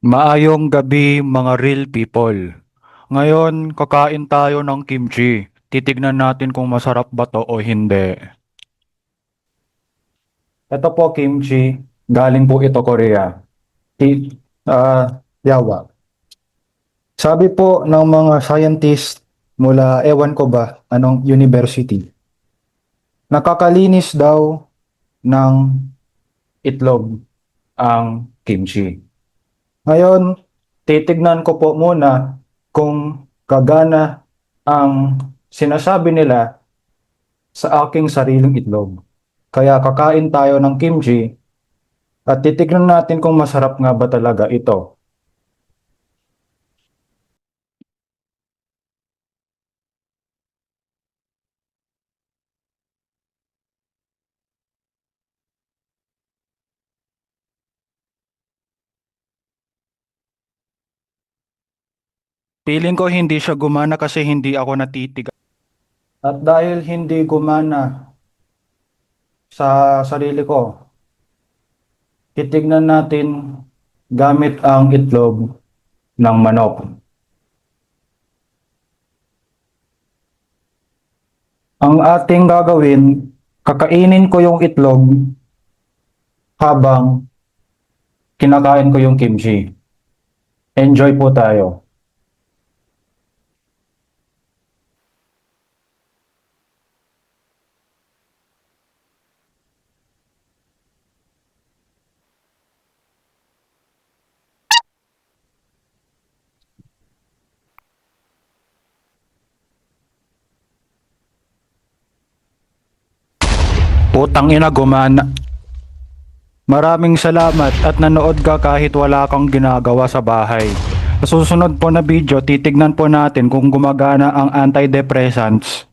Maayong gabi mga real people. Ngayon, kakain tayo ng kimchi. Titignan natin kung masarap ba to o hindi. Ito po kimchi. Galing po ito Korea. Ti Yawa. Sabi po ng mga scientist mula ewan ko ba anong university. Nakakalinis daw ng itlog ang kimchi. Ngayon, titignan ko po muna kung gagana ang sinasabi nila sa aking sariling itlog. Kaya kakain tayo ng kimchi at titignan natin kung masarap nga ba talaga ito. Piling ko hindi siya gumana kasi hindi ako natitigas. At dahil hindi gumana sa sarili ko, titignan natin gamit ang itlog ng manok. Ang ating gagawin, kakainin ko yung itlog habang kinakain ko yung kimchi. Enjoy po tayo. Putang ina gumana. Maraming salamat at nanood ka kahit wala kang ginagawa sa bahay. Sa susunod po na video, titignan po natin kung gumagana ang antidepressants.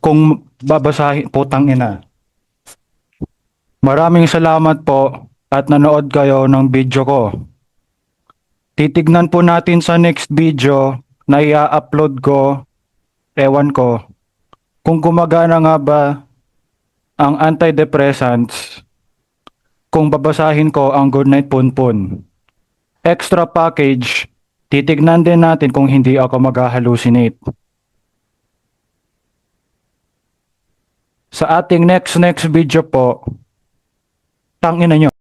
Kung babasahin, putang ina. Maraming salamat po at nanood kayo ng video ko. Titignan po natin sa next video na i-upload ko, ewan ko, kung gumagana nga ba ang antidepressants kung babasahin ko ang Goodnight Punpun. Extra package, titignan din natin kung hindi ako mag-hallucinate. Sa ating next video po, tangina nyo.